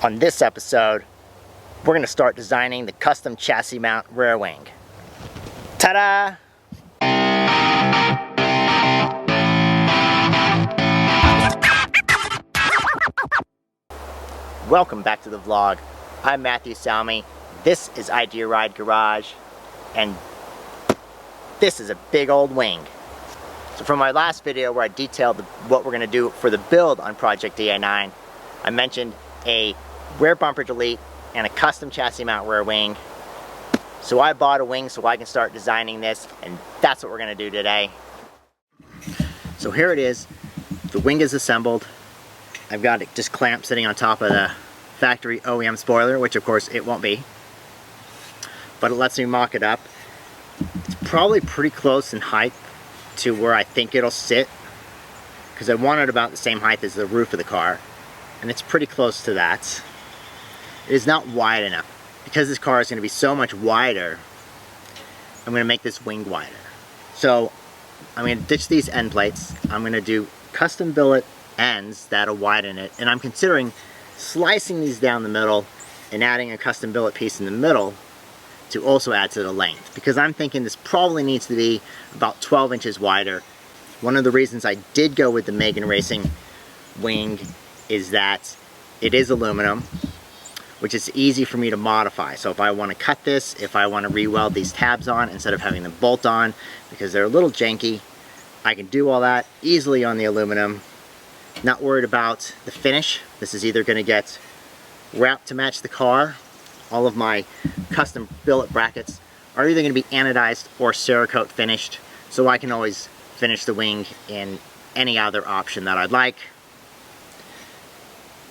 On this episode, we're going to start designing the custom chassis mount rear wing. Ta-da! Welcome back to the vlog. I'm Matthew Salmi. This is Idea Ride Garage, and this is a big old wing. So from my last video where I detailed what we're going to do for the build on Project DA9, I mentioned a rear bumper delete and a custom chassis mount rear wing. So I bought a wing so I can start designing this, and that's what we're going to do today. So here it is. The wing is assembled. I've got it just clamped sitting on top of the factory OEM spoiler, which of course it won't be, but it lets me mock it up. It's probably pretty close in height to where I think it'll sit, because I want it about the same height as the roof of the car, and it's pretty close to that. It is not wide enough. Because this car is going to be so much wider, I'm going to make this wing wider. So I'm going to ditch these end plates. I'm going to do custom billet ends that'll widen it, and I'm considering slicing these down the middle and adding a custom billet piece in the middle to also add to the length, because I'm thinking this probably needs to be about 12 inches wider. One of the reasons I did go with the Megan Racing wing is that it is aluminum, which is easy for me to modify. So if I want to cut this, if I want to re-weld these tabs on instead of having them bolt on because they're a little janky, I can do all that easily on the aluminum. Not worried about the finish. This is either going to get wrapped to match the car. All of my custom billet brackets are either going to be anodized or Cerakote finished, so I can always finish the wing in any other option that I'd like.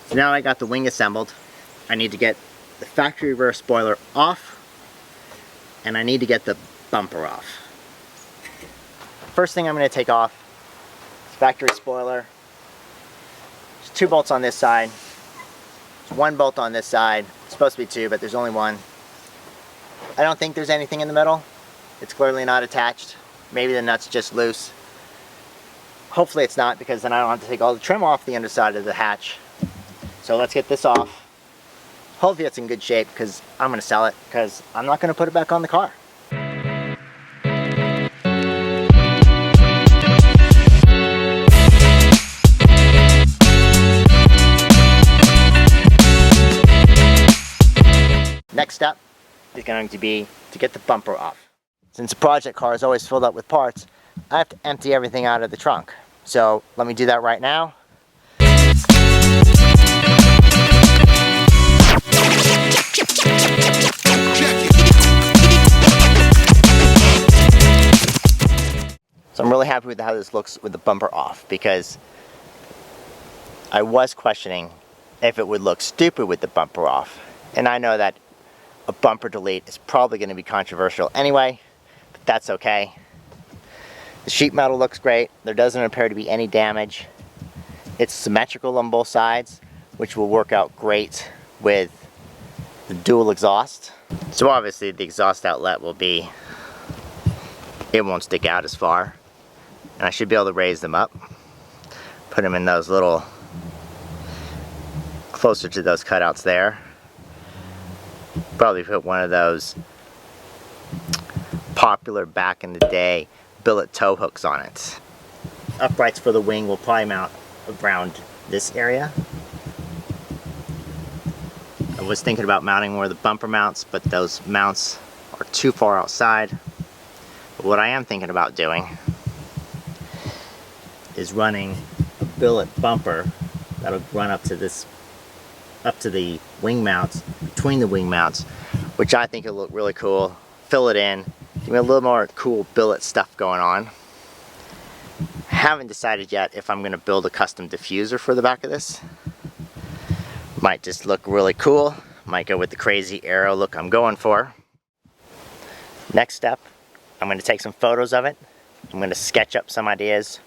So now I got the wing assembled. I need to get the factory rear spoiler off, and I need to get the bumper off. First thing I'm going to take off is factory spoiler. There's 2 bolts on this side. There's 1 bolt on this side. It's supposed to be 2, but there's only 1. I don't think there's anything in the middle. It's clearly not attached. Maybe the nut's just loose. Hopefully it's not, because then I don't have to take all the trim off the underside of the hatch. So let's get this off. Hopefully it's in good shape, because I'm going to sell it, because I'm not going to put it back on the car. Next step is going to be to get the bumper off. Since a project car is always filled up with parts, I have to empty everything out of the trunk. So let me do that right now. So I'm really happy with how this looks with the bumper off, because I was questioning if it would look stupid with the bumper off. And I know that a bumper delete is probably going to be controversial anyway, but that's okay. The sheet metal looks great. There doesn't appear to be any damage. It's symmetrical on both sides, which will work out great with the dual exhaust. So obviously the exhaust outlet will be, it won't stick out as far. And I should be able to raise them up. Put them in those little, closer to those cutouts there. Probably put one of those popular back in the day billet tow hooks on it. Uprights for the wing will probably mount around this area. I was thinking about mounting where the bumper mounts, but those mounts are too far outside. But what I am thinking about doing is running a billet bumper that'll run up to this, up to the wing mounts, between the wing mounts, which I think will look really cool. Fill it in, give me a little more cool billet stuff going on. Haven't decided yet if I'm going to build a custom diffuser for the back of this. Might just look really cool. Might go with the crazy arrow look I'm going for. Next step, I'm going to take some photos of it. I'm going to sketch up some ideas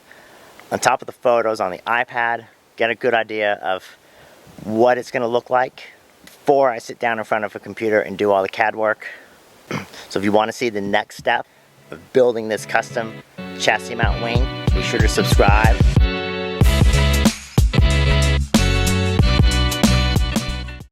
on top of the photos on the iPad, get a good idea of what it's going to look like before I sit down in front of a computer and do all the CAD work. So if you want to see the next step of building this custom chassis mount wing, be sure to subscribe.